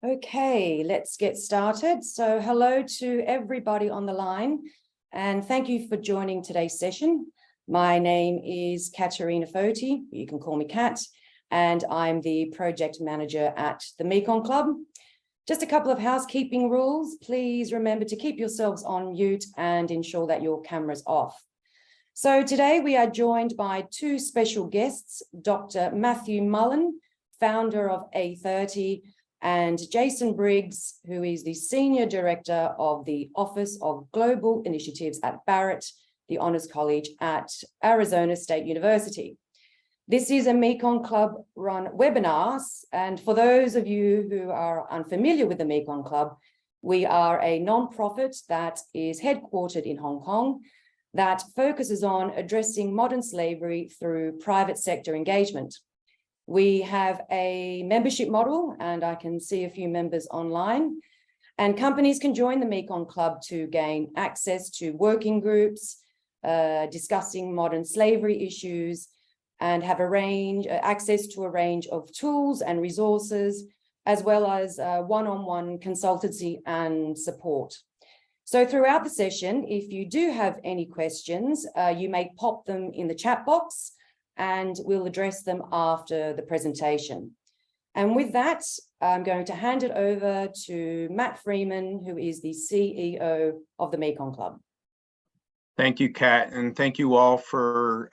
Okay, let's get started. So hello to everybody on the line, and thank you for joining today's session. My name is Katerina Foti, you can call me Kat, and I'm the project manager at the Mekong Club. Just a couple of housekeeping rules. Please remember to keep yourselves on mute and ensure that your camera's off. So today we are joined by two special guests, Dr. Matthew Mullen, founder of A30, and Jason Briggs, who is the Senior Director of the Office of Global Initiatives at Barrett, the Honors College at Arizona State University. This is a Mekong Club run webinar, and for those of you who are unfamiliar with the Mekong Club, we are a non-profit that is headquartered in Hong Kong that focuses on addressing modern slavery through private sector engagement. We have a membership model, and I can see a few members online, and companies can join the Mekong Club to gain access to working groups, discussing modern slavery issues, and have access to a range of tools and resources, as well as one-on-one consultancy and support. So throughout the session, if you do have any questions, you may pop them in the chat box, and we'll address them after the presentation. And with that, I'm going to hand it over to Matt Freeman, who is the CEO of the Mekong Club. Thank you, Kat, and thank you all for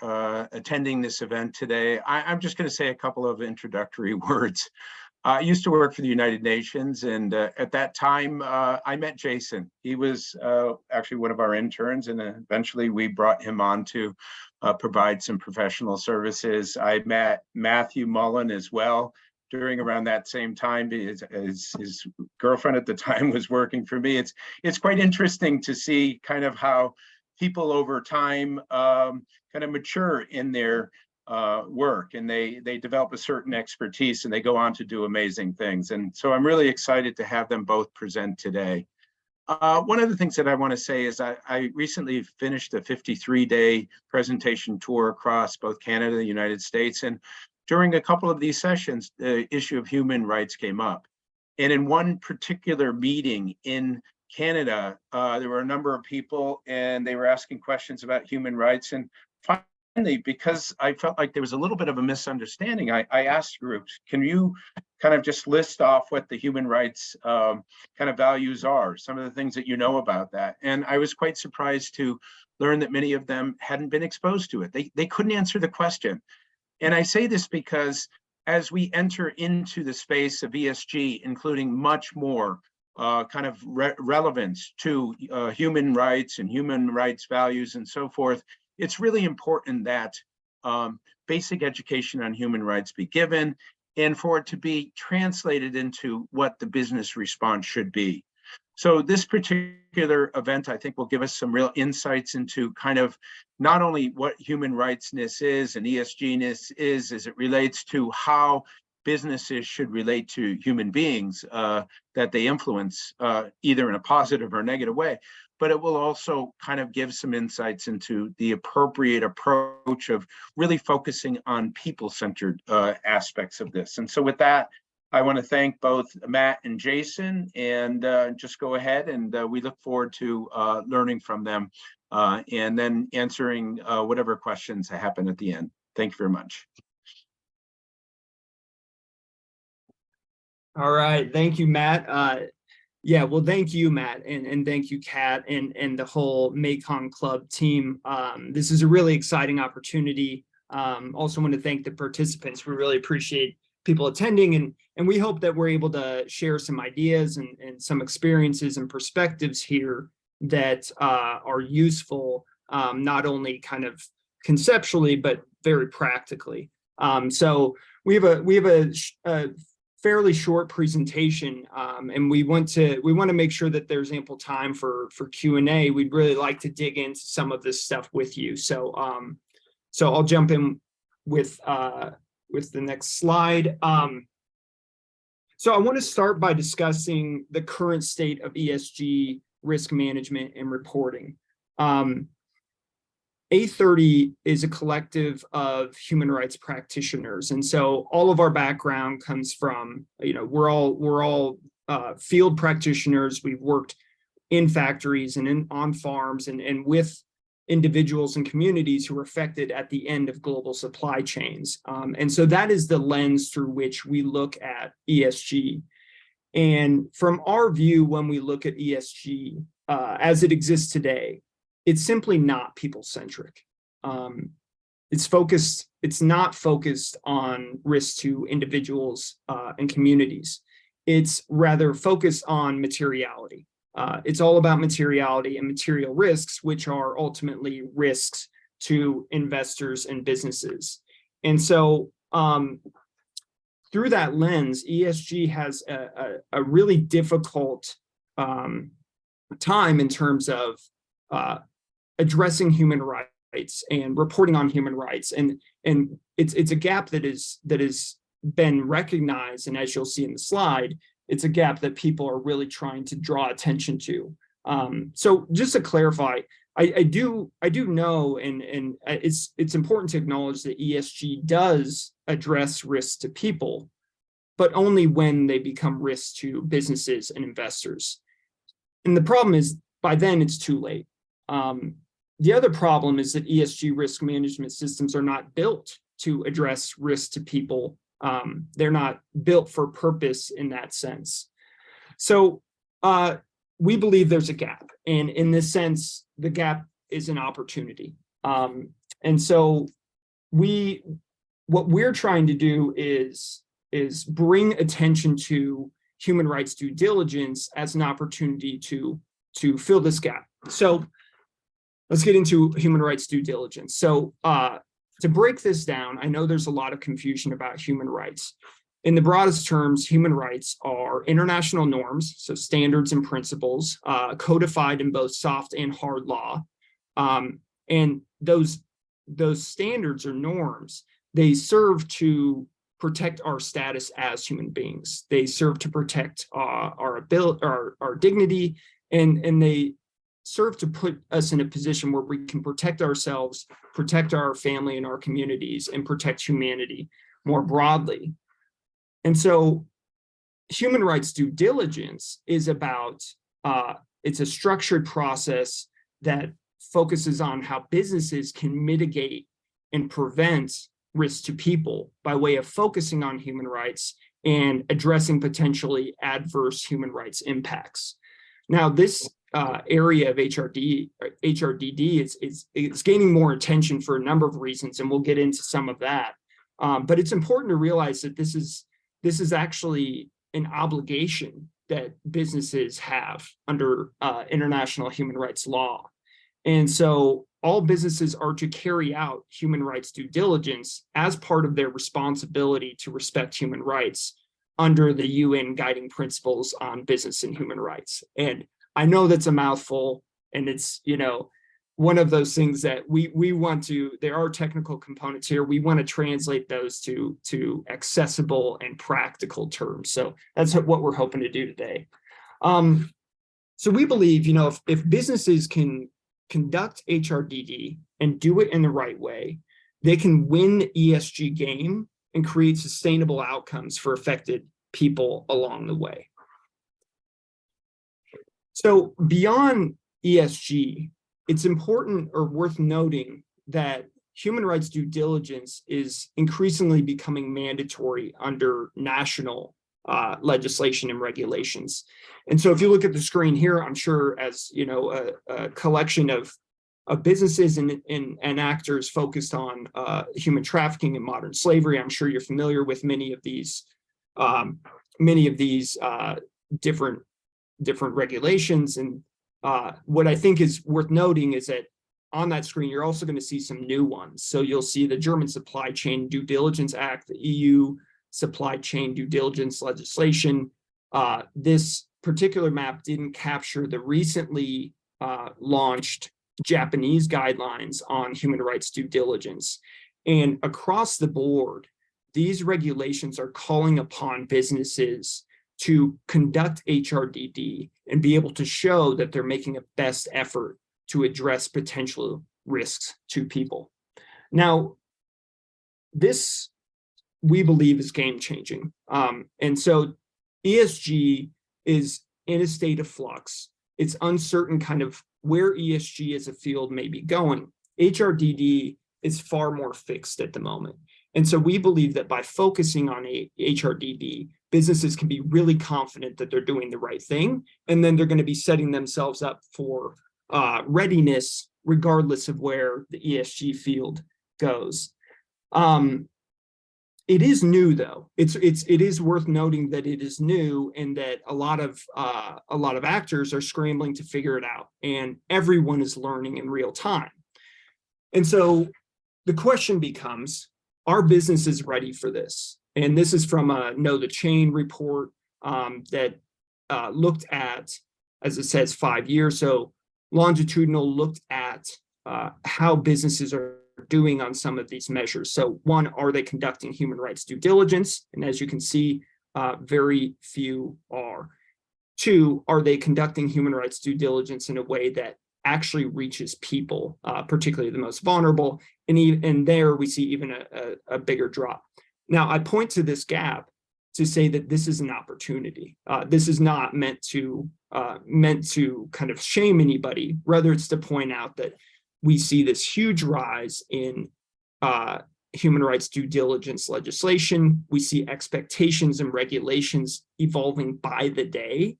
attending this event today. I'm just going to say a couple of introductory words. I used to work for the United Nations, and at that time, I met Jason. He was actually one of our interns, and eventually we brought him on to provide some professional services. I met Matthew Mullen as well during around that same time, because his girlfriend at the time was working for me. It's quite interesting to see kind of how people over time kind of mature in their work, and they develop a certain expertise, and they go on to do amazing things. And so I'm really excited to have them both present today. One of the things that I want to say is I recently finished a 53-day presentation tour across both Canada and the United States. And during a couple of these sessions, the issue of human rights came up. And in one particular meeting in Canada, there were a number of people, and they were asking questions about human rights. And finally, because I felt like there was a little bit of a misunderstanding, I asked groups, can you kind of just list off what the human rights kind of values are, some of the things that you know about that? And I was quite surprised to learn that many of them hadn't been exposed to it. They couldn't answer the question. And I say this because as we enter into the space of ESG, including much more kind of relevance to human rights and human rights values and so forth, it's really important that basic education on human rights be given, and for it to be translated into what the business response should be. So this particular event, I think, will give us some real insights into kind of not only what human rightsness is and ESG-ness is as it relates to how businesses should relate to human beings that they influence, either in a positive or negative way, but it will also kind of give some insights into the appropriate approach of really focusing on people-centered aspects of this. And so with that, I want to thank both Matt and Jason, and just go ahead, and we look forward to learning from them and then answering whatever questions happen at the end. Thank you very much. All right, thank you, Matt. Yeah, well, thank you, Matt, and thank you, Kat, and the whole Mekong Club team. This is a really exciting opportunity. Also want to thank the participants. We really appreciate people attending, and we hope that we're able to share some ideas and some experiences and perspectives here that are useful, not only kind of conceptually, but very practically. So we have a fairly short presentation, and we want to make sure that there's ample time for Q&A. We'd really like to dig into some of this stuff with you. So so I'll jump in with the next slide. So I want to start by discussing the current state of ESG risk management and reporting. A30 is a collective of human rights practitioners, and so all of our background comes from, we're all field practitioners. We've worked in factories and on farms and with individuals and communities who are affected at the end of global supply chains. And so that is the lens through which we look at ESG. And from our view, when we look at ESG as it exists today, it's simply not people-centric. It's not focused on risk to individuals and communities. It's rather focused on materiality. It's all about materiality and material risks, which are ultimately risks to investors and businesses. And so through that lens, ESG has a really difficult time in terms of addressing human rights and reporting on human rights. And it's a gap that is been recognized. And as you'll see in the slide, it's a gap that people are really trying to draw attention to. So just to clarify, I do know, and it's important to acknowledge that ESG does address risks to people, but only when they become risks to businesses and investors. And the problem is, by then it's too late. The other problem is that ESG risk management systems are not built to address risks to people. They're not built for purpose in that sense. So we believe there's a gap. And in this sense, the gap is an opportunity. And so what we're trying to do is bring attention to human rights due diligence as an opportunity to fill this gap. So let's get into human rights due diligence. So to break this down, I know there's a lot of confusion about human rights. In the broadest terms, human rights are international norms, so standards and principles, codified in both soft and hard law. And those standards or norms, they serve to protect our status as human beings. They serve to protect our dignity, and they serve to put us in a position where we can protect ourselves, protect our family and our communities, and protect humanity more broadly. And so human rights due diligence is about, it's a structured process that focuses on how businesses can mitigate and prevent risks to people by way of focusing on human rights and addressing potentially adverse human rights impacts. Now, this area of HRDD is gaining more attention for a number of reasons, and we'll get into some of that. But it's important to realize that this is actually an obligation that businesses have under international human rights law. And so all businesses are to carry out human rights due diligence as part of their responsibility to respect human rights under the UN guiding principles on business and human rights. And I know that's a mouthful, and it's, one of those things that we want to, there are technical components here. We want to translate those to accessible and practical terms. So that's what we're hoping to do today. So we believe, if businesses can conduct HRDD and do it in the right way, they can win the ESG game and create sustainable outcomes for affected people along the way. So beyond ESG, it's important or worth noting that human rights due diligence is increasingly becoming mandatory under national legislation and regulations. And so if you look at the screen here, I'm sure as a collection of businesses and actors focused on human trafficking and modern slavery, I'm sure you're familiar with many of these different regulations. And what I think is worth noting is that on that screen, you're also going to see some new ones. So you'll see the German Supply Chain Due Diligence Act, the EU Supply Chain Due Diligence legislation. This particular map didn't capture the recently launched Japanese guidelines on human rights due diligence. And across the board, these regulations are calling upon businesses to conduct HRDD and be able to show that they're making a best effort to address potential risks to people. Now, this, we believe, is game-changing. And so ESG is in a state of flux. It's uncertain kind of where ESG as a field may be going. HRDD is far more fixed at the moment. And so we believe that by focusing on HRDD, businesses can be really confident that they're doing the right thing, and then they're going to be setting themselves up for readiness, regardless of where the ESG field goes. It is new, though. It is worth noting that it is new, and that a lot of actors are scrambling to figure it out, and everyone is learning in real time. And so the question becomes, are businesses ready for this? And this is from a Know the Chain report that looked at, as it says, 5 years. So longitudinal looked at how businesses are doing on some of these measures. So one, are they conducting human rights due diligence? And as you can see, very few are. Two, are they conducting human rights due diligence in a way that actually reaches people, particularly the most vulnerable? And there we see even a bigger drop. Now, I point to this gap to say that this is an opportunity. This is not meant to kind of shame anybody. Rather, it's to point out that we see this huge rise in human rights due diligence legislation. We see expectations and regulations evolving by the day,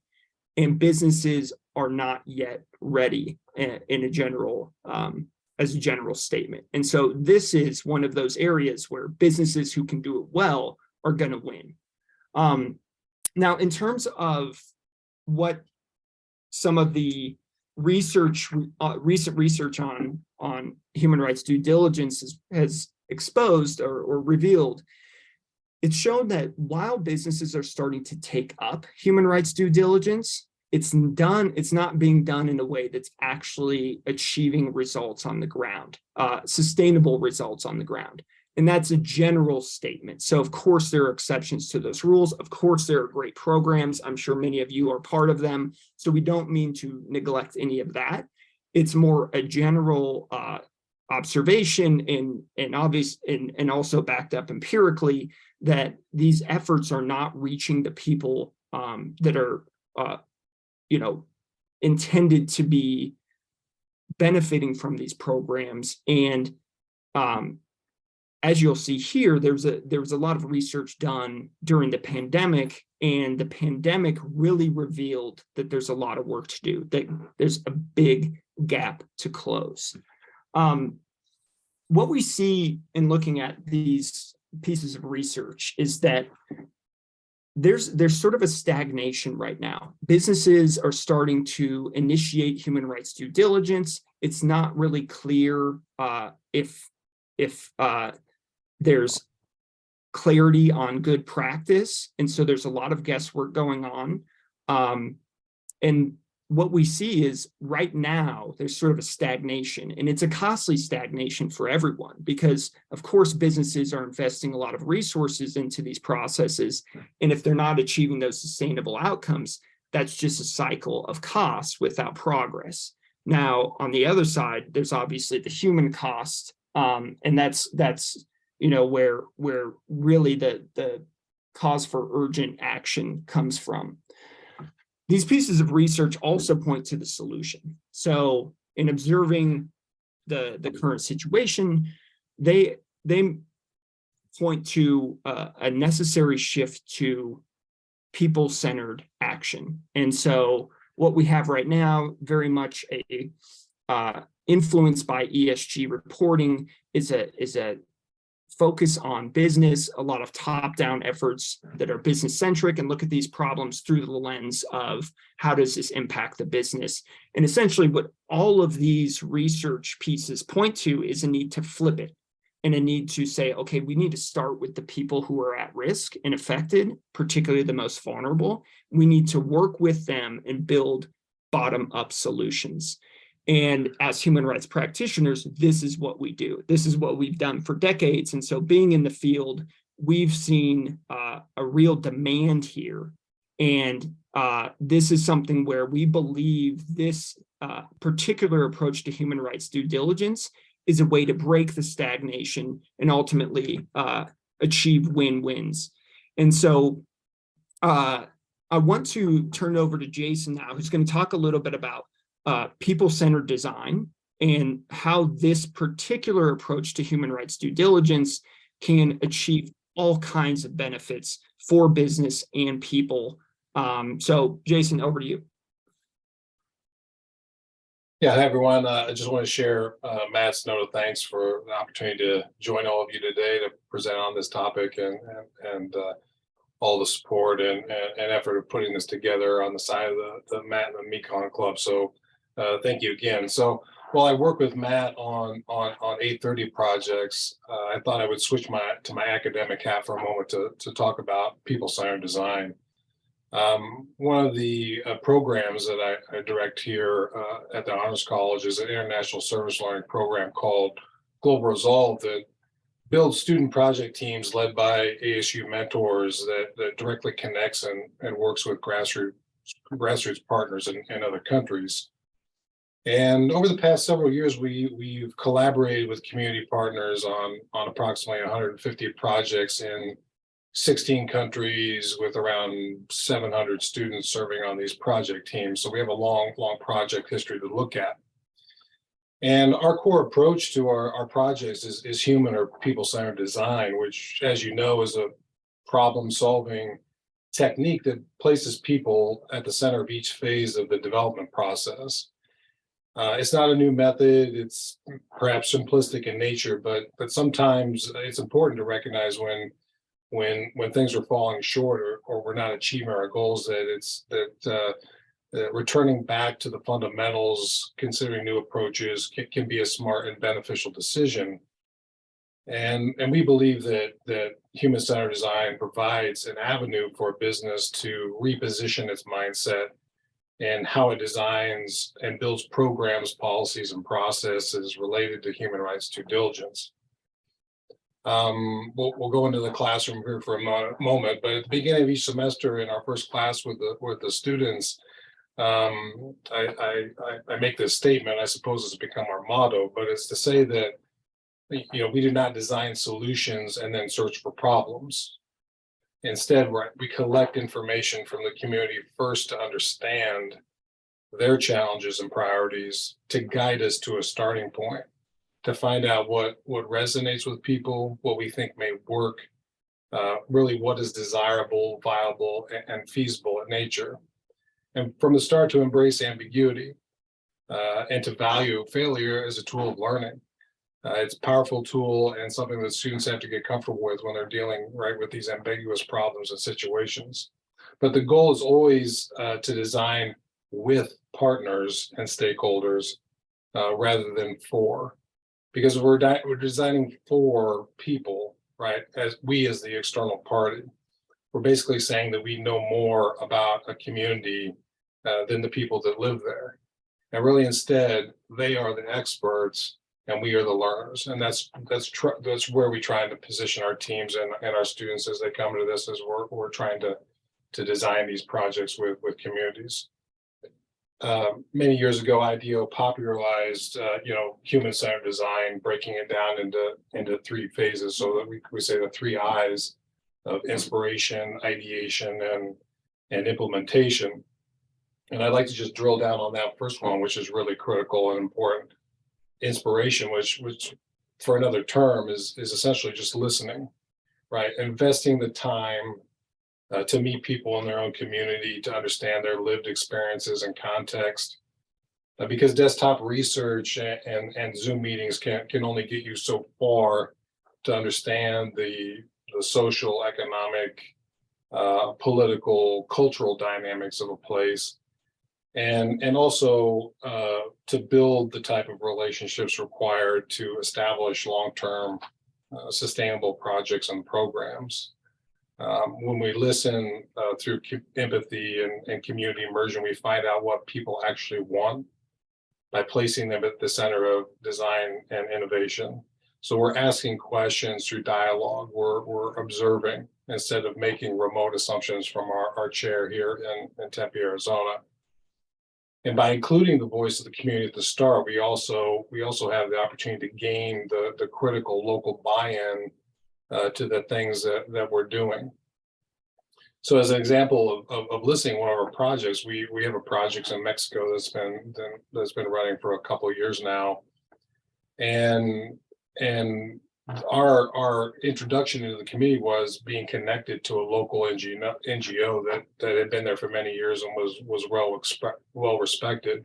and businesses are not yet ready in a general, as a general statement. And so this is one of those areas where businesses who can do it well are going to win. Now, in terms of what some of the recent research on human rights due diligence has exposed or revealed, it's shown that while businesses are starting to take up human rights due diligence, it's not being done in a way that's actually achieving results on the ground, sustainable results on the ground. And that's a general statement. So of course, there are exceptions to those rules. Of course, there are great programs. I'm sure many of you are part of them. So we don't mean to neglect any of that. It's more a general observation and obvious and also backed up empirically that these efforts are not reaching the people that are intended to be benefiting from these programs. And as you'll see here, there was a lot of research done during the pandemic, and the pandemic really revealed that there's a lot of work to do, that there's a big gap to close. What we see in looking at these pieces of research is that there's sort of a stagnation right now. Businesses are starting to initiate human rights due diligence. It's not really clear if there's clarity on good practice. And so there's a lot of guesswork going on. And what we see is right now, there's sort of a stagnation, and it's a costly stagnation for everyone because, of course, businesses are investing a lot of resources into these processes. And if they're not achieving those sustainable outcomes, that's just a cycle of costs without progress. Now, on the other side, there's obviously the human cost. And that's where really the cause for urgent action comes from. These pieces of research also point to the solution. So in observing the current situation, they point to a necessary shift to people-centered action. And so what we have right now, very much influenced by ESG reporting, is a focus on business, a lot of top-down efforts that are business-centric and look at these problems through the lens of how does this impact the business. And essentially what all of these research pieces point to is a need to flip it and a need to say, okay, we need to start with the people who are at risk and affected, particularly the most vulnerable. We need to work with them and build bottom-up solutions. And as human rights practitioners, this is what we do. This is what we've done for decades. And so being in the field, we've seen a real demand here. And this is something where we believe this particular approach to human rights due diligence is a way to break the stagnation and ultimately achieve win-wins. And so I want to turn it over to Jason now, who's going to talk a little bit about people-centered design and how this particular approach to human rights due diligence can achieve all kinds of benefits for business and people. So Jason, over to you. Yeah, hi everyone. I just want to share Matt's note of thanks for the opportunity to join all of you today to present on this topic and all the support and effort of putting this together on the side of the Matt and the Mekong Club. So thank you again. So while I work with Matt on 830 projects, I thought I would switch to my academic hat for a moment to talk about people-centered design. One of the programs that I direct here at the Honors College is an international service learning program called Global Resolve that builds student project teams led by ASU mentors that directly connects and works with grassroots partners in other countries. And over the past several years, we've collaborated with community partners on approximately 150 projects in 16 countries with around 700 students serving on these project teams. So we have a long project history to look at. And our core approach to our projects is human or people-centered design, which, as you know, is a problem-solving technique that places people at the center of each phase of the development process. It's not a new method. It's perhaps simplistic in nature, but sometimes it's important to recognize when things are falling short or we're not achieving our goals, that returning back to the fundamentals, considering new approaches can be a smart and beneficial decision. And we believe that human-centered design provides an avenue for a business to reposition its mindset and how it designs and builds programs, policies, and processes related to human rights due diligence. We'll go into the classroom here for a moment, but at the beginning of each semester in our first class with the students, I make this statement. I suppose it's become our motto, but it's to say that we do not design solutions and then search for problems. Instead, we collect information from the community first to understand their challenges and priorities to guide us to a starting point, to find out what resonates with people, what we think may work, really what is desirable, viable, and feasible in nature. And from the start to embrace ambiguity and to value failure as a tool of learning. It's a powerful tool and something that students have to get comfortable with when they're dealing with these ambiguous problems and situations. But the goal is always to design with partners and stakeholders rather than for. Because we're designing for people, right? As the external party, we're basically saying that we know more about a community than the people that live there. And really, instead, they are the experts and we are the learners. And that's where we try to position our teams and our students as they come to this, as we're trying to design these projects with communities. Many years ago, IDEO popularized, human-centered design, breaking it down into three phases, so that we say the three I's of inspiration, ideation, and implementation. And I'd like to just drill down on that first one, which is really critical and important. Inspiration, which for another term is essentially just listening, right? Investing the time to meet people in their own community, to understand their lived experiences and context. Because desktop research and Zoom meetings can only get you so far to understand the social, economic, political, cultural dynamics of a place. And also to build the type of relationships required to establish long-term sustainable projects and programs. When we listen through empathy and community immersion, we find out what people actually want by placing them at the center of design and innovation. So we're asking questions through dialogue. We're observing instead of making remote assumptions from our chair here in Tempe, Arizona. And by including the voice of the community at the start, we also have the opportunity to gain the critical local buy-in to the things that we're doing. So as an example of listing one of our projects, we have a project in Mexico that's been running for a couple of years now. And our introduction into the community was being connected to a local NGO that had been there for many years and was well respected.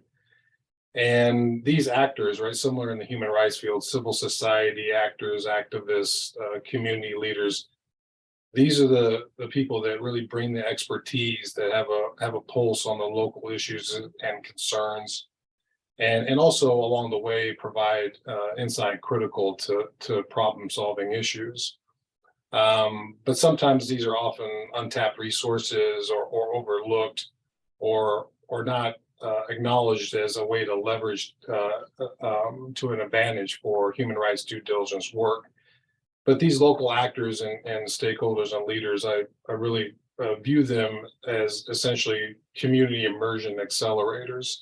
And these actors, right, similar in the human rights field, civil society actors, activists, community leaders, these are the people that really bring the expertise, that have a pulse on the local issues and concerns, and also along the way provide insight critical to problem solving issues. But sometimes these are often untapped resources or overlooked or not acknowledged as a way to leverage to an advantage for human rights due diligence work. But these local actors and stakeholders and leaders, I really view them as essentially community immersion accelerators.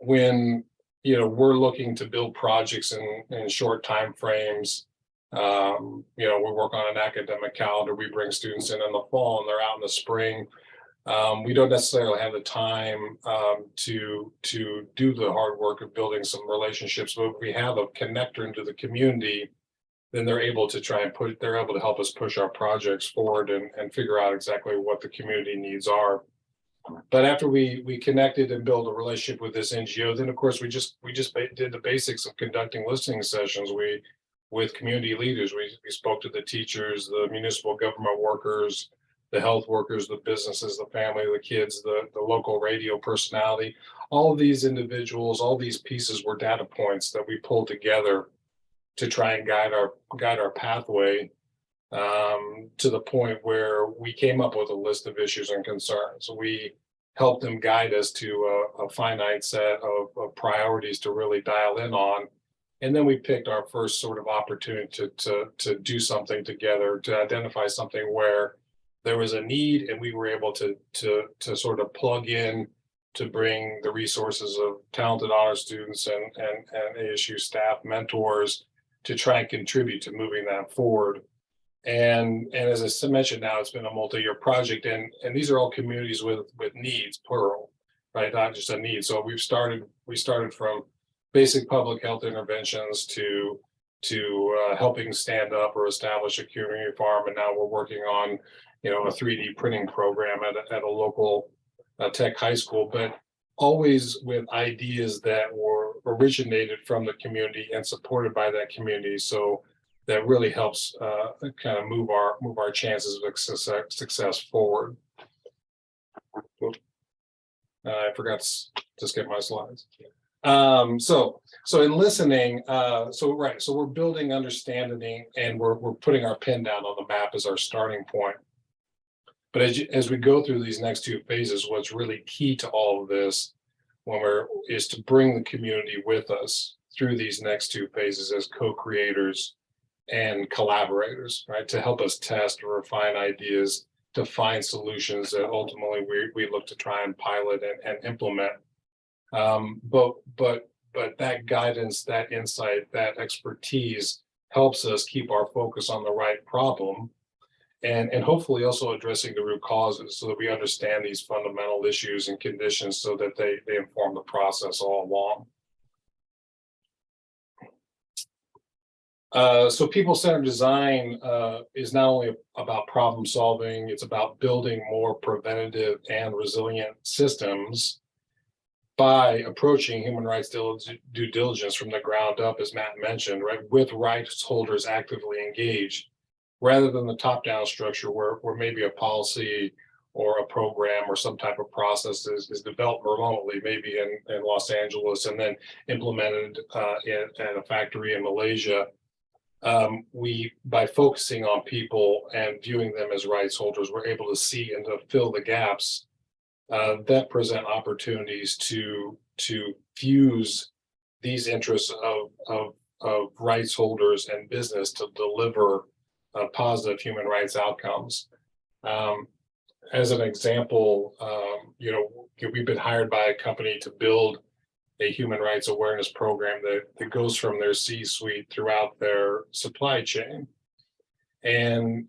When we're looking to build projects in short time frames, we work on an academic calendar. We bring students in the fall, and they're out in the spring. We don't necessarily have the time to do the hard work of building some relationships, but if we have a connector into the community, then they're able to help us push our projects forward and figure out exactly what the community needs are. But after we connected and built a relationship with this NGO, then of course we just did the basics of conducting listening sessions. With community leaders, we spoke to the teachers, the municipal government workers, the health workers, the businesses, the family, the kids, the local radio personality. All of these individuals, all these pieces were data points that we pulled together to try and guide our pathway to the point where we came up with a list of issues and concerns. We helped them guide us to a finite set of priorities to really dial in on. And then we picked our first sort of opportunity to do something together, to identify something where there was a need, and we were able to sort of plug in to bring the resources of talented honor students and ASU staff, mentors, to try and contribute to moving that forward. And as I mentioned, now it's been a multi-year project, and these are all communities with needs, plural, right? Not just a need. So we started from basic public health interventions to helping stand up or establish a community farm, and now we're working on a 3D printing program at a local tech high school, but always with ideas that were originated from the community and supported by that community. So that really helps kind of move our chances of success forward. I forgot to skip my slides. So in listening, so we're building understanding, and we're putting our pin down on the map as our starting point. But as we go through these next two phases, what's really key to all of this is to bring the community with us through these next two phases as co-creators and collaborators, right? To help us test or refine ideas, to find solutions that ultimately we look to try and pilot and implement. But that guidance, that insight, that expertise helps us keep our focus on the right problem, and hopefully also addressing the root causes, so that we understand these fundamental issues and conditions so that they inform the process all along. So people-centered design is not only about problem solving, it's about building more preventative and resilient systems by approaching human rights due diligence from the ground up, as Matt mentioned, right, with rights holders actively engaged, rather than the top-down structure where maybe a policy or a program or some type of process is developed remotely, maybe in Los Angeles, and then implemented in a factory in Malaysia. By focusing on people and viewing them as rights holders, we're able to see and to fill the gaps that present opportunities to fuse these interests of rights holders and business to deliver positive human rights outcomes. As an example, we've been hired by a company to build a human rights awareness program that goes from their C-suite throughout their supply chain. And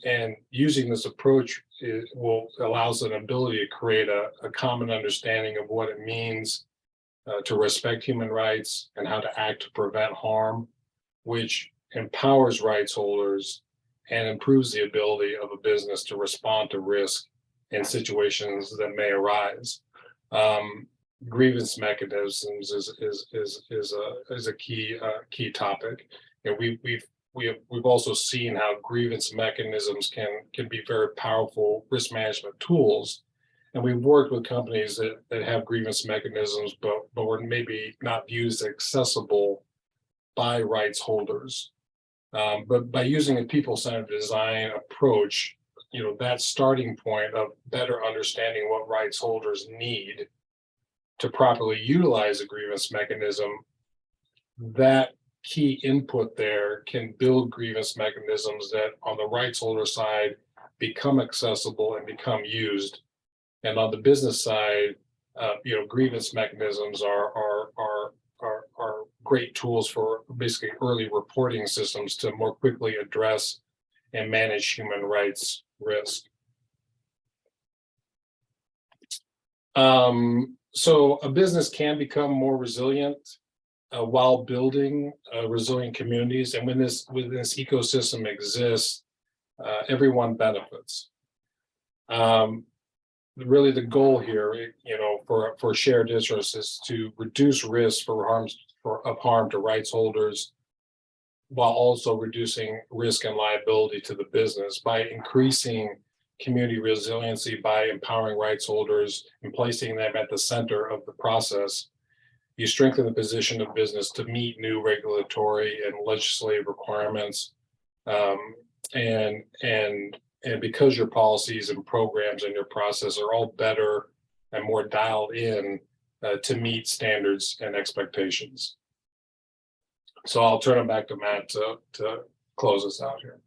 using this approach allows an ability to create a common understanding of what it means to respect human rights and how to act to prevent harm, which empowers rights holders and improves the ability of a business to respond to risk in situations that may arise. Grievance mechanisms is a key topic. You know, we've also seen how grievance mechanisms can be very powerful risk management tools. And we've worked with companies that have grievance mechanisms, but were maybe not viewed as accessible by rights holders. But by using a people-centered design approach, you know, that starting point of better understanding what rights holders need to properly utilize a grievance mechanism, that key input there can build grievance mechanisms that on the rights holder side become accessible and become used. And on the business side, you know, grievance mechanisms are great tools for basically early reporting systems to more quickly address and manage human rights risk. So a business can become more resilient while building resilient communities. And when this ecosystem exists, everyone benefits. Really the goal here, you know, for shared interests is to reduce risk of harm to rights holders, while also reducing risk and liability to the business by increasing community resiliency, by empowering rights holders and placing them at the center of the process. You strengthen the position of business to meet new regulatory and legislative requirements, and because your policies and programs and your process are all better and more dialed in to meet standards and expectations. So I'll turn it back to Matt to close us out here.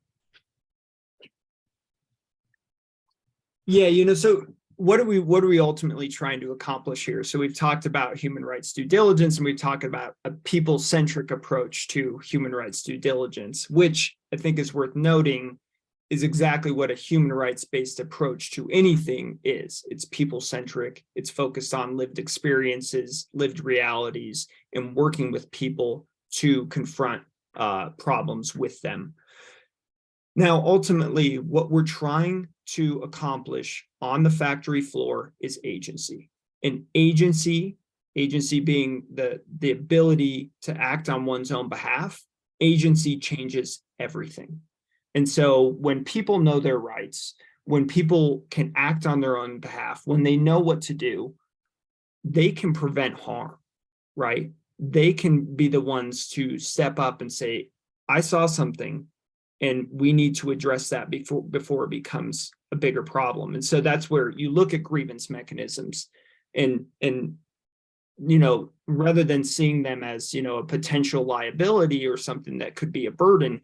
Yeah, you know, so what are we ultimately trying to accomplish here? So we've talked about human rights due diligence, and we've talked about a people-centric approach to human rights due diligence, which I think is worth noting is exactly what a human rights-based approach to anything is. It's people-centric, it's focused on lived experiences, lived realities, and working with people to confront problems with them. Now, ultimately, what we're trying to accomplish on the factory floor is agency. And agency being the ability to act on one's own behalf, agency changes everything. And so when people know their rights, when people can act on their own behalf, when they know what to do, they can prevent harm, right? They can be the ones to step up and say, I saw something and we need to address that before it becomes a bigger problem. And so that's where you look at grievance mechanisms and you know, rather than seeing them as, you know, a potential liability or something that could be a burden,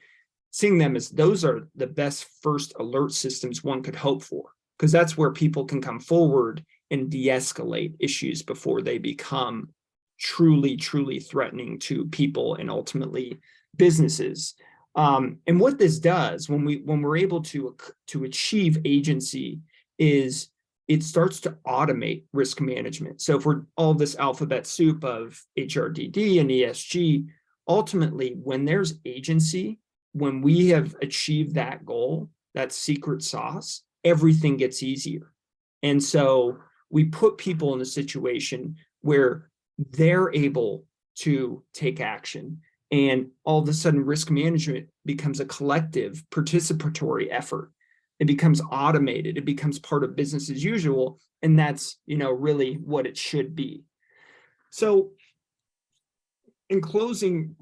seeing them as those are the best first alert systems one could hope for, because that's where people can come forward and de-escalate issues before they become truly threatening to people and ultimately businesses. And what this does when we're able to achieve agency is it starts to automate risk management. So for all this alphabet soup of HRDD and ESG, ultimately when there's agency, when we have achieved that goal, that secret sauce, everything gets easier. And so we put people in a situation where they're able to take action. And all of a sudden, risk management becomes a collective participatory effort. It becomes automated. It becomes part of business as usual. And that's, you know, really what it should be. So in closing,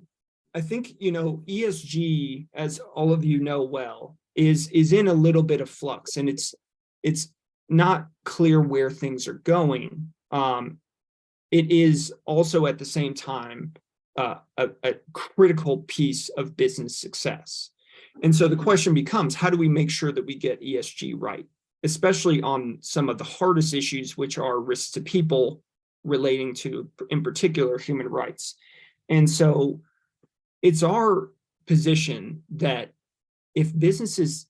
I think, you know, ESG, as all of you know well, is in a little bit of flux, and it's not clear where things are going. It is also at the same time a critical piece of business success. And so the question becomes, how do we make sure that we get ESG right, especially on some of the hardest issues, which are risks to people relating to, in particular, human rights. And so it's our position that if businesses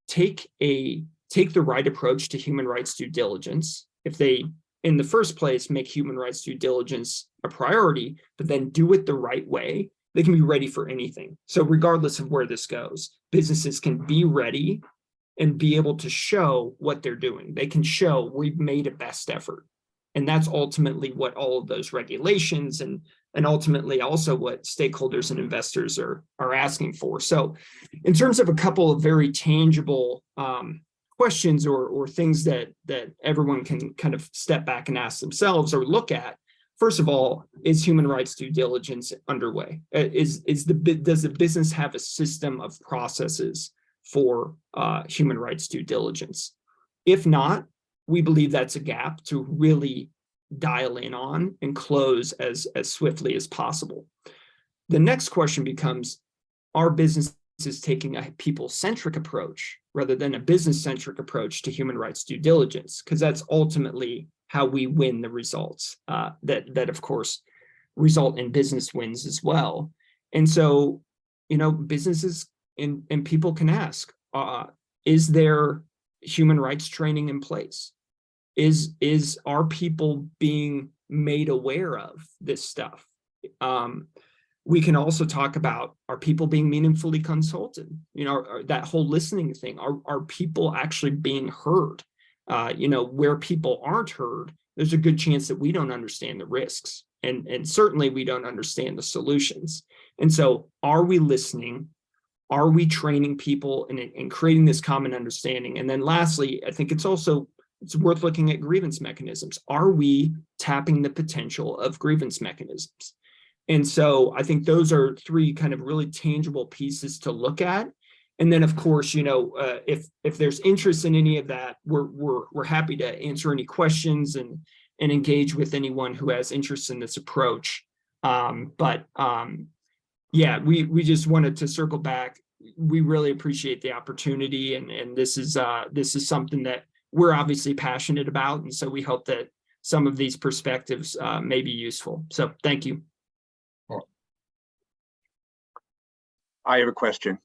take the right approach to human rights due diligence. If they, in the first place, make human rights due diligence a priority, but then do it the right way, they can be ready for anything. So regardless of where this goes, businesses can be ready and be able to show what they're doing. They can show we've made a best effort. And that's ultimately what all of those regulations and ultimately also what stakeholders and investors are asking for. So in terms of a couple of very tangible questions or things that everyone can kind of step back and ask themselves or look at, first of all, is human rights due diligence underway? Does the business have a system of processes for human rights due diligence? If not, we believe that's a gap to really dial in on and close as swiftly as possible. The next question becomes, are businesses taking a people-centric approach rather than a business-centric approach to human rights due diligence? Because that's ultimately how we win the results that of course result in business wins as well. And so, businesses and people can ask, is there human rights training in place? Are people being made aware of this stuff? We can also talk about, are people being meaningfully consulted? That whole listening thing, are people actually being heard? Where people aren't heard, there's a good chance that we don't understand the risks, and certainly we don't understand the solutions. And so are we listening? Are we training people and creating this common understanding? And then lastly, I think it's worth looking at grievance mechanisms. Are we tapping the potential of grievance mechanisms? And so I think those are three kind of really tangible pieces to look at. And then, of course, if there's interest in any of that, we're happy to answer any questions and engage with anyone who has interest in this approach. Yeah, we just wanted to circle back. We really appreciate the opportunity, and this is something that we're obviously passionate about, and so we hope that some of these perspectives may be useful. So thank you. I have a question.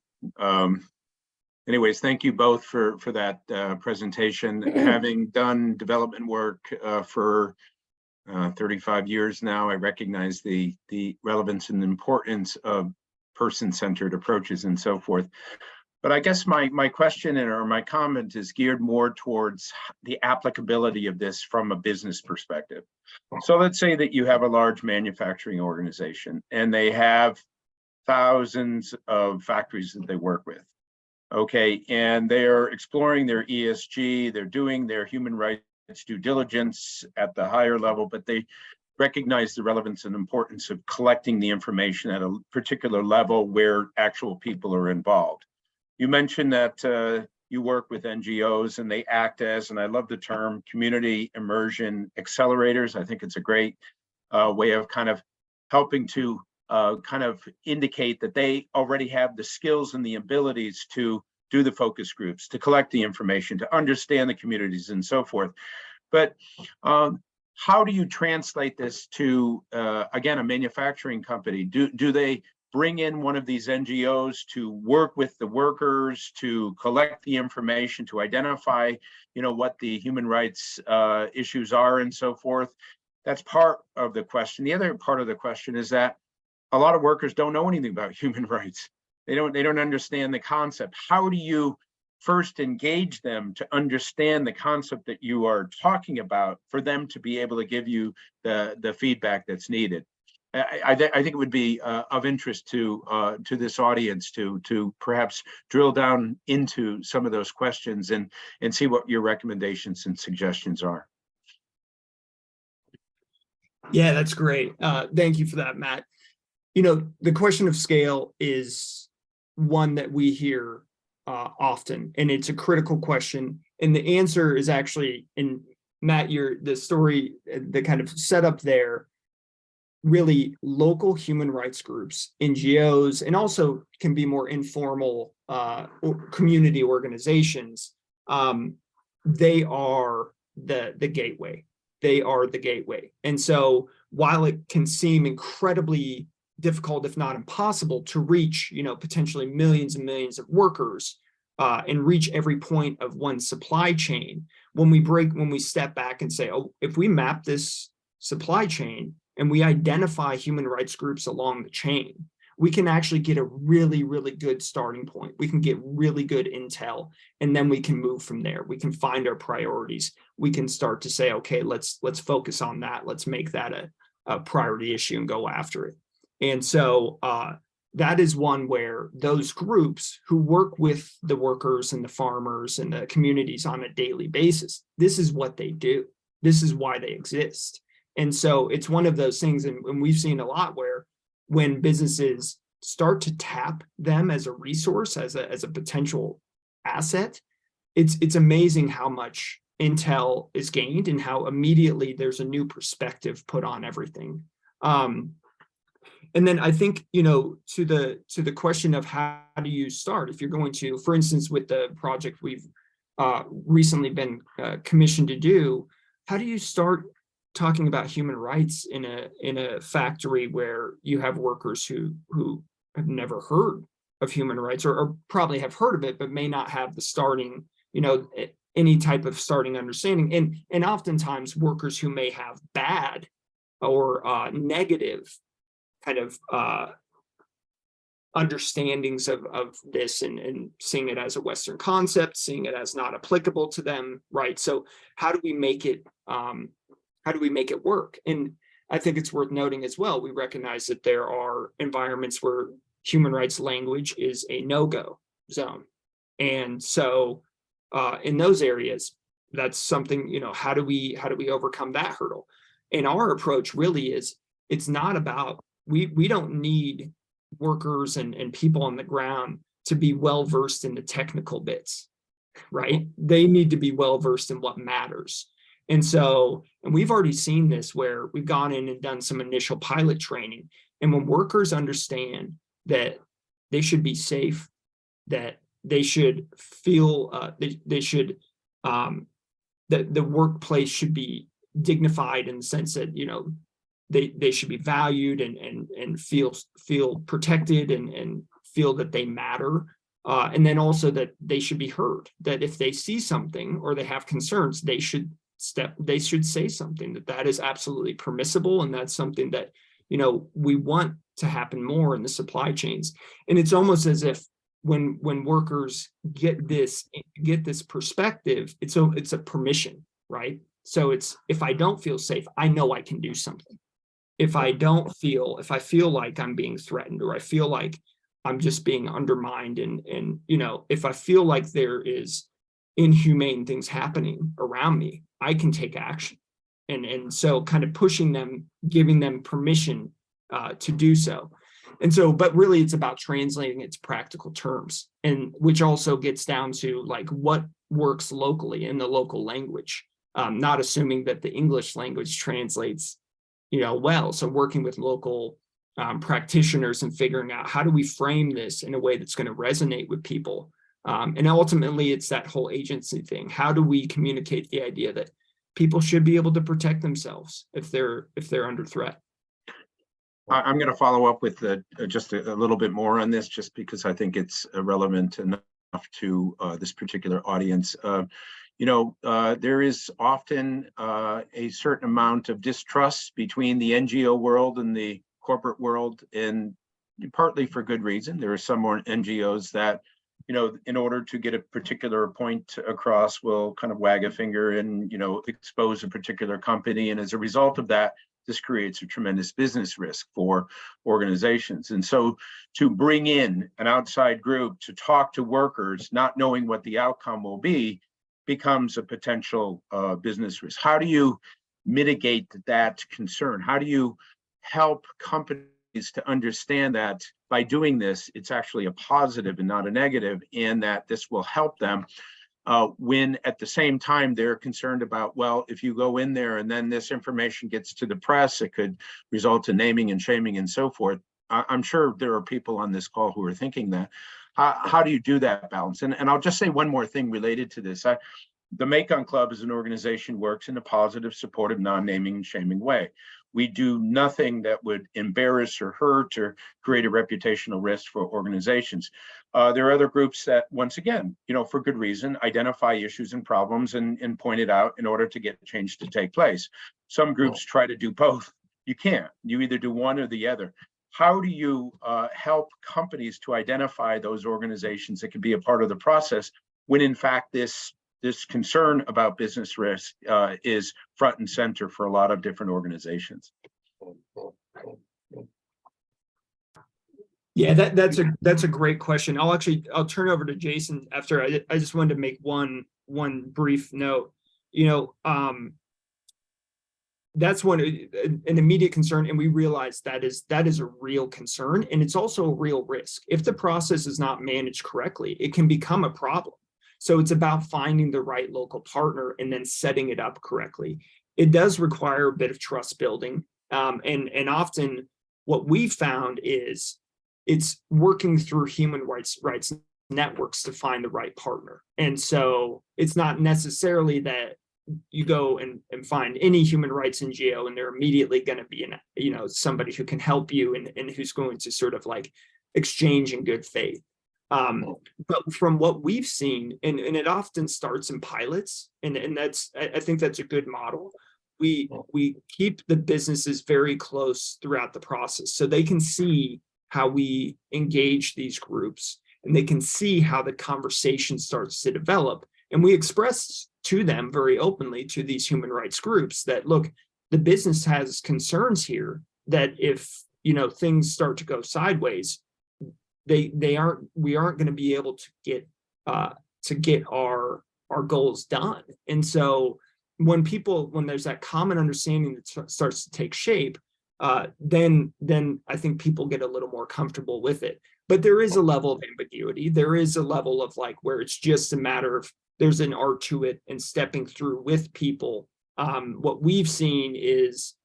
Anyways, thank you both for that presentation. Having done development work for 35 years now, I recognize the relevance and importance of person-centered approaches and so forth. But I guess my question or my comment is geared more towards the applicability of this from a business perspective. So let's say that you have a large manufacturing organization and they have thousands of factories that they work with. Okay, and they're exploring their ESG, they're doing their human rights due diligence at the higher level, but they recognize the relevance and importance of collecting the information at a particular level where actual people are involved. You mentioned that you work with NGOs and they act as, and I love the term, community immersion accelerators. I think it's a great way of kind of helping to kind of indicate that they already have the skills and the abilities to do the focus groups, to collect the information, to understand the communities and so forth. But how do you translate this to, again, a manufacturing company? Do they bring in one of these NGOs to work with the workers, to collect the information, to identify, what the human rights issues are and so forth? That's part of the question. The other part of the question is that a lot of workers don't know anything about human rights. They don't understand the concept. How do you first engage them to understand the concept that you are talking about for them to be able to give you the feedback that's needed? I think it would be of interest to this audience to perhaps drill down into some of those questions and see what your recommendations and suggestions are. Yeah, that's great. Thank you for that, Matt. The question of scale is one that we hear often, and it's a critical question. And the answer is actually, in Matt, the story, the kind of setup there, really local human rights groups, NGOs, and also can be more informal community organizations. They are the gateway. They are the gateway. And so while it can seem incredibly difficult, if not impossible, to reach, potentially millions and millions of workers, and reach every point of one supply chain, when we step back and say, oh, if we map this supply chain and we identify human rights groups along the chain, we can actually get a really, really good starting point. We can get really good intel, and then we can move from there. We can find our priorities. We can start to say, okay, let's focus on that. Let's make that a priority issue and go after it. And so that is one where those groups who work with the workers and the farmers and the communities on a daily basis, this is what they do. This is why they exist. And so it's one of those things, and we've seen a lot where when businesses start to tap them as a resource, as a potential asset, it's amazing how much intel is gained and how immediately there's a new perspective put on everything. And then I think, to the question of how do you start, if you're going to, for instance, with the project we've recently been commissioned to do, how do you start talking about human rights in a factory where you have workers who have never heard of human rights, or probably have heard of it, but may not have the starting, any type of starting understanding. And oftentimes workers who may have bad or negative kind of understandings of this, and seeing it as a Western concept, seeing it as not applicable to them, right? So how do we make it work? And I think it's worth noting as well, we recognize that there are environments where human rights language is a no-go zone. And so in those areas, that's something, how do we overcome that hurdle? And our approach really is, it's not about, we don't need workers and people on the ground to be well-versed in the technical bits, right? They need to be well-versed in what matters. And we've already seen this where we've gone in and done some initial pilot training. And when workers understand that they should be safe, that they should feel, that the workplace should be dignified in the sense that, they should be valued and feel protected and feel that they matter. And then also that they should be heard, that if they see something or they have concerns, they should say something, that is absolutely permissible. And that's something that, we want to happen more in the supply chains. And it's almost as if when workers get this perspective, it's a permission, right? So it's, if I don't feel safe, I know I can do something. If I feel like I'm being threatened, or I feel like I'm just being undermined, and if I feel like there is inhumane things happening around me, I can take action. And so kind of pushing them, giving them permission to do so. And so, but really it's about translating it to practical terms, and which also gets down to like what works locally in the local language, not assuming that the English language translates well. So working with local practitioners and figuring out, how do we frame this in a way that's going to resonate with people? And ultimately it's that whole agency thing. How do we communicate the idea that people should be able to protect themselves if they're under threat? I'm going to follow up with just a little bit more on this, just because I think it's relevant enough to this particular audience. There is often a certain amount of distrust between the NGO world and the corporate world, and partly for good reason. There are some more NGOs that, in order to get a particular point across, will kind of wag a finger and, expose a particular company. And as a result of that, this creates a tremendous business risk for organizations. And so to bring in an outside group to talk to workers, not knowing what the outcome will be, becomes a potential business risk. How do you mitigate that concern? How do you help companies to understand that by doing this, it's actually a positive and not a negative, and that this will help them when at the same time they're concerned about, well, if you go in there and then this information gets to the press, it could result in naming and shaming and so forth. I'm sure there are people on this call who are thinking that. How do you do that balance? And I'll just say one more thing related to this. The Mekong Club as an organization works in a positive, supportive, non-naming and shaming way. We do nothing that would embarrass or hurt or create a reputational risk for organizations. There are other groups that, once again, for good reason, identify issues and problems and point it out in order to get change to take place. Some groups try to do both. You can't. You either do one or the other. How do you help companies to identify those organizations that can be a part of the process when, in fact, this concern about business risk is front and center for a lot of different organizations? Yeah, that's a great question. I'll turn over to Jason after. I just wanted to make one brief note. That's an immediate concern, and we realize that is a real concern, and it's also a real risk. If the process is not managed correctly, it can become a problem. So it's about finding the right local partner and then setting it up correctly. It does require a bit of trust building, and often what we found is it's working through human rights networks to find the right partner. And so it's not necessarily that you go and find any human rights NGO and they're immediately going to be somebody who can help you and who's going to sort of like exchange in good faith. But from what we've seen, and it often starts in pilots, and that's, I think that's a good model. We keep the businesses very close throughout the process so they can see how we engage these groups and they can see how the conversation starts to develop. And we express to them very openly, to these human rights groups, that look, the business has concerns here, that if things start to go sideways, we aren't going to be able to get our goals done. And so when there's that common understanding that starts to take shape, then I think people get a little more comfortable with it. But there is a level of ambiguity. There is a level of where it's just a matter of there's an art to it and stepping through with people. What we've seen is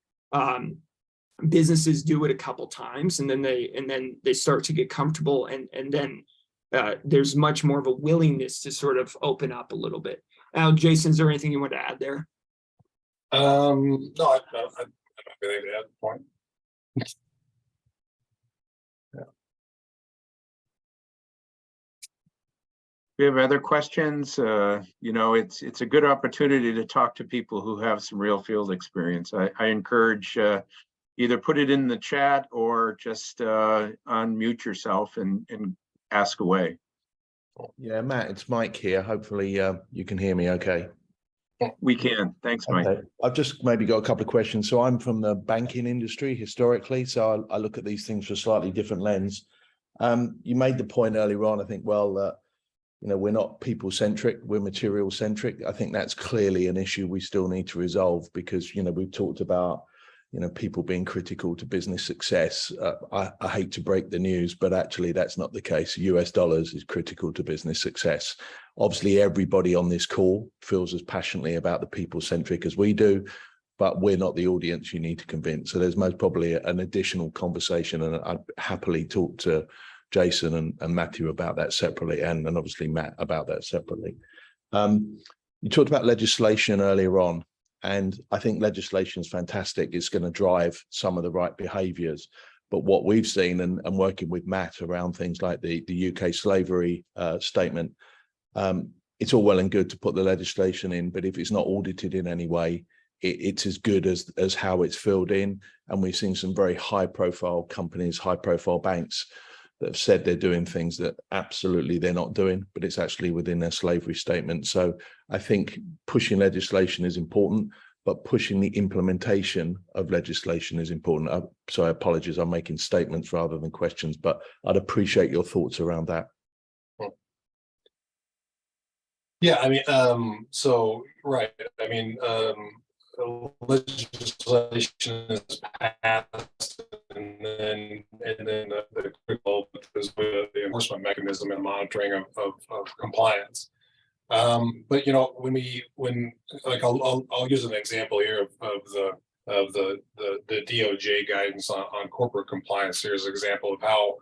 businesses do it a couple times and then they start to get comfortable and then there's much more of a willingness to sort of open up a little bit. Now, Jason, is there anything you want to add there? No, I don't have anything to add at the point. We have other questions. It's a good opportunity to talk to people who have some real field experience. I encourage either put it in the chat or just unmute yourself and ask away. Yeah, Matt, it's Mike here. Hopefully you can hear me okay. We can. Thanks, Mike. Okay. I've just maybe got a couple of questions. So I'm from the banking industry historically, so I look at these things from a slightly different lens. You made the point earlier on, I think, well, we're not people-centric, we're material-centric. I think that's clearly an issue we still need to resolve because, we've talked about, people being critical to business success. I hate to break the news, but actually that's not the case. US dollars is critical to business success. Obviously, everybody on this call feels as passionately about the people-centric as we do, but we're not the audience you need to convince. So there's most probably an additional conversation, and I'd happily talk to Jason and Matthew about that separately, and obviously Matt about that separately. You talked about legislation earlier on, and I think legislation is fantastic. It's going to drive some of the right behaviours. But what we've seen, and working with Matt around things like the UK slavery statement, it's all well and good to put the legislation in, but if it's not audited in any way, it's as good as how it's filled in. And we've seen some very high-profile companies, high-profile banks that have said they're doing things that absolutely they're not doing, but it's actually within their slavery statement. So I think pushing legislation is important, but pushing the implementation of legislation is important. So I apologize, I'm making statements rather than questions, but I'd appreciate your thoughts around that. Yeah, I mean, so, right, I mean, legislation is passed, and then the critical is the enforcement mechanism and monitoring of compliance. But when like I'll use an example here of the DOJ guidance on corporate compliance. Here's an example of how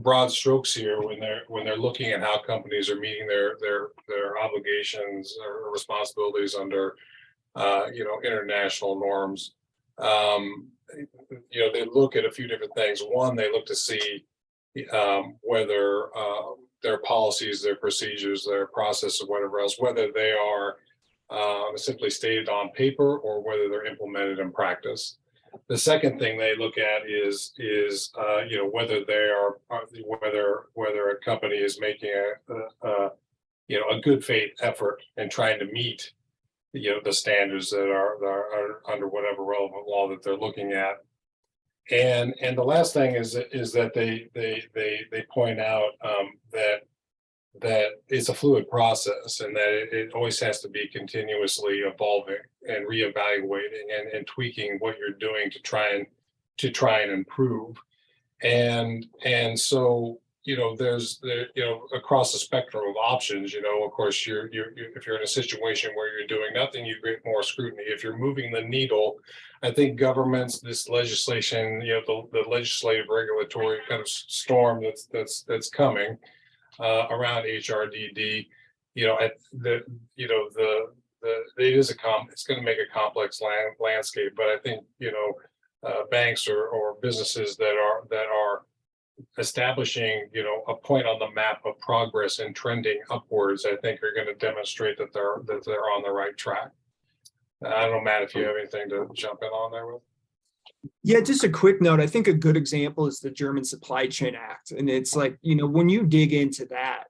broad strokes here when they're looking at how companies are meeting their obligations or responsibilities under international norms. They look at a few different things. One, they look to see whether their policies, their procedures, their process, or whatever else, whether they are simply stated on paper or whether they're implemented in practice. The second thing they look at is whether they are whether a company is making a good faith effort in trying to meet the standards that are under whatever relevant law that they're looking at. And the last thing is that they point out that it's a fluid process and that it always has to be continuously evolving and reevaluating and tweaking what you're doing to try and improve. And so there's across the spectrum of options, of course, if you're in a situation where you're doing nothing, you get more scrutiny. If you're moving the needle, I think governments, this legislation, the legislative regulatory kind of storm that's coming around HRDD, it's going to make a complex landscape. But I think banks or businesses that are establishing a point on the map of progress and trending upwards, I think are going to demonstrate that they're on the right track. I don't know, Matt, if you have anything to jump in on there with. Yeah, just a quick note. I think a good example is the German Supply Chain Act. And it's like, when you dig into that,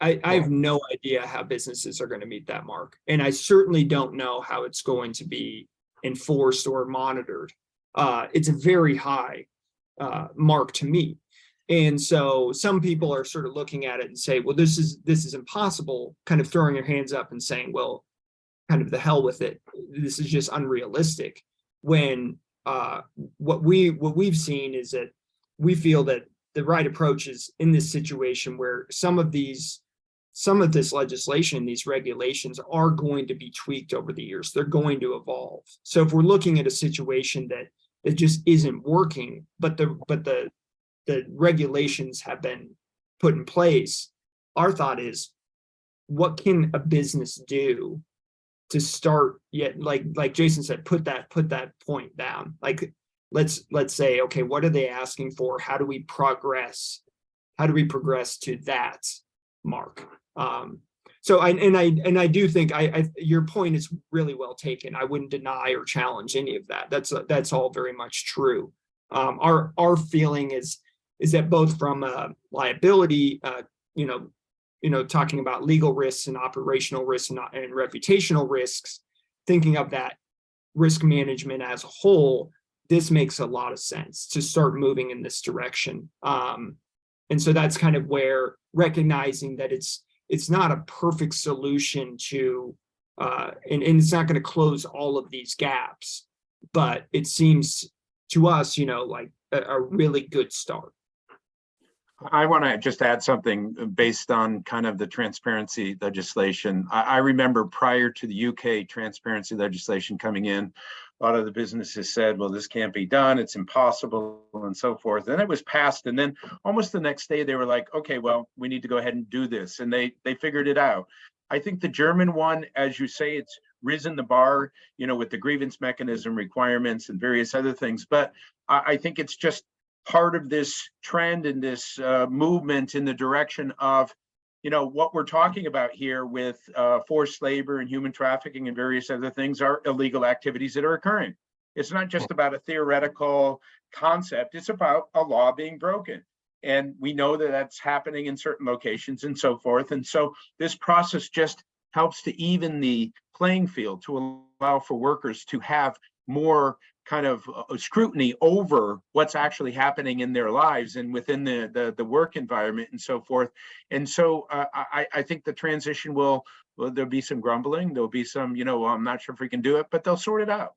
I have no idea how businesses are going to meet that mark. And I certainly don't know how it's going to be enforced or monitored. It's a very high mark to meet. And so some people are sort of looking at it and say, well, this is impossible, kind of throwing their hands up and saying, well, kind of the hell with it. This is just unrealistic. When what we've seen is that we feel that the right approach is in this situation where some of this legislation, these regulations are going to be tweaked over the years. They're going to evolve. So if we're looking at a situation that it just isn't working, but the regulations have been put in place, our thought is, what can a business do to start like Jason said, put that point down? Like, let's say, okay, what are they asking for? How do we progress? How do we progress to that mark? So I do think your point is really well taken. I wouldn't deny or challenge any of that. That's all very much true. Our feeling is that both from liability, talking about legal risks and operational risks and reputational risks, thinking of that risk management as a whole, this makes a lot of sense to start moving in this direction. And so that's kind of where recognizing that it's not a perfect solution to, and it's not going to close all of these gaps, but it seems to us, like a really good start. I want to just add something based on kind of the transparency legislation. I remember prior to the UK transparency legislation coming in, a lot of the businesses said, well, this can't be done, it's impossible, and so forth. And it was passed. And then almost the next day, they were like, okay, well, we need to go ahead and do this. And they figured it out. I think the German one, as you say, it's risen the bar, with the grievance mechanism requirements and various other things. But I think it's just part of this trend and this movement in the direction of, what we're talking about here with forced labor and human trafficking and various other things are illegal activities that are occurring. It's not just about a theoretical concept, it's about a law being broken. And we know that that's happening in certain locations and so forth. And so this process just helps to even the playing field, to allow for workers to have more kind of scrutiny over what's actually happening in their lives and within the work environment and so forth. And so I think the transition there'll be some grumbling, there'll be some, well, I'm not sure if we can do it, but they'll sort it out.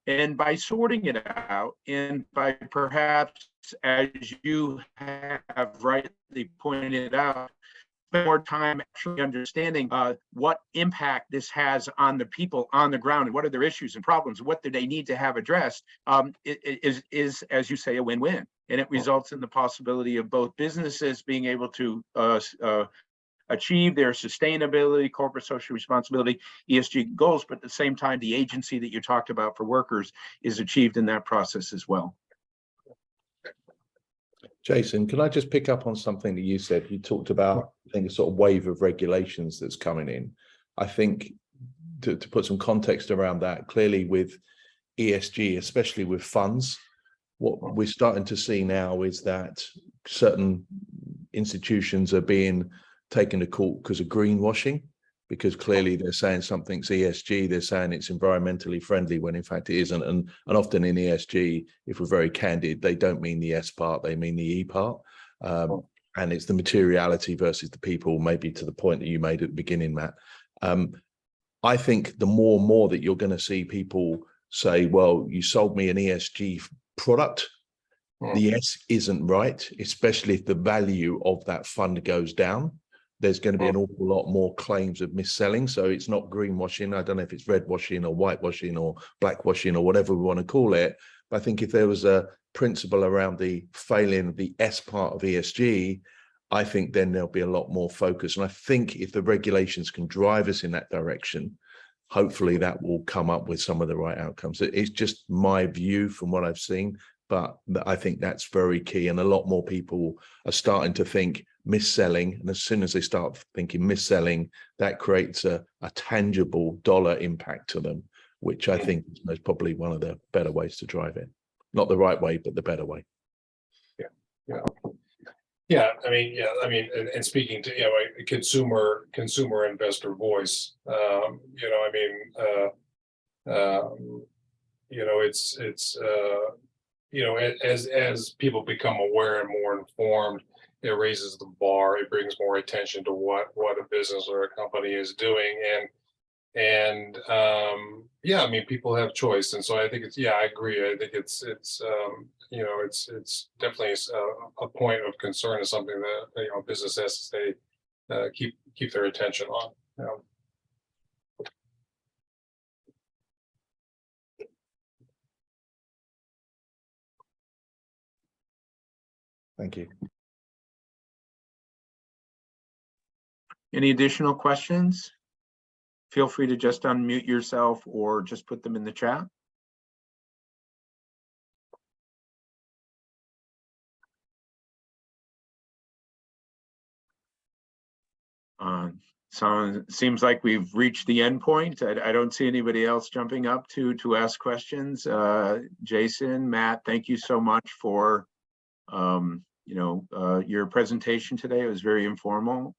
And by sorting it out, and by perhaps, as you have rightly pointed out, more time actually understanding what impact this has on the people on the ground and what are their issues and problems, what do they need to have addressed, is, as you say, a win-win. And it results in the possibility of both businesses being able to achieve their sustainability, corporate social responsibility, ESG goals, but at the same time, the agency that you talked about for workers is achieved in that process as well. Jason, can I just pick up on something that you said? You talked about, I think, a sort of wave of regulations that's coming in. I think to put some context around that, clearly with ESG, especially with funds, what we're starting to see now is that certain institutions are being taken to court because of greenwashing, because clearly they're saying something's ESG, they're saying it's environmentally friendly when in fact it isn't. And often in ESG, if we're very candid, they don't mean the S part, they mean the E part. And it's the materiality versus the people, maybe to the point that you made at the beginning, Matt. I think the more and more that you're going to see people say, well, you sold me an ESG product, the S isn't right, especially if the value of that fund goes down. There's going to be an awful lot more claims of mis-selling. So it's not greenwashing. I don't know if it's red washing or whitewashing or blackwashing or whatever we want to call it. But I think if there was a principle around the failing of the S part of ESG, I think then there'll be a lot more focus. And I think if the regulations can drive us in that direction, hopefully that will come up with some of the right outcomes. It's just my view from what I've seen, but I think that's very key. And a lot more people are starting to think mis-selling. And as soon as they start thinking mis-selling, that creates a tangible dollar impact to them, which I think is most probably one of the better ways to drive it. Not the right way, but the better way. And speaking to, a consumer investor voice, as people become aware and more informed, it raises the bar, it brings more attention to what a business or a company is doing. People have choice. And so I think I agree. I think it's definitely a point of concern, is something that, business has to stay, keep their attention on. Thank you. Any additional questions? Feel free to just unmute yourself or just put them in the chat. So it seems like we've reached the end point. I don't see anybody else jumping up to ask questions. Jason, Matt, thank you so much for your presentation today. It was very formal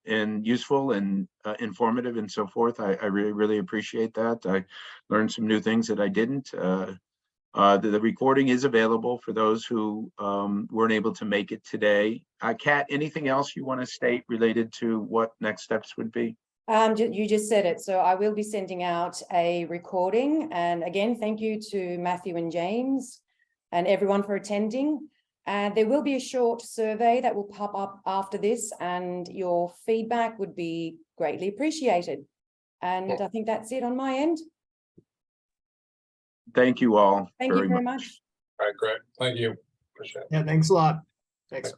and useful and informative and so forth. I really appreciate that. I learned some new things that I didn't. The recording is available for those who weren't able to make it today. Kat, anything else you want to state related to what next steps would be? You just said it. So I will be sending out a recording. And again, thank you to Matthew and James and everyone for attending. And there will be a short survey that will pop up after this, and your feedback would be greatly appreciated. And I think that's it on my end. Thank you all. Thank you very much. All right, great. Thank you. Appreciate it. Yeah, thanks a lot. Thanks.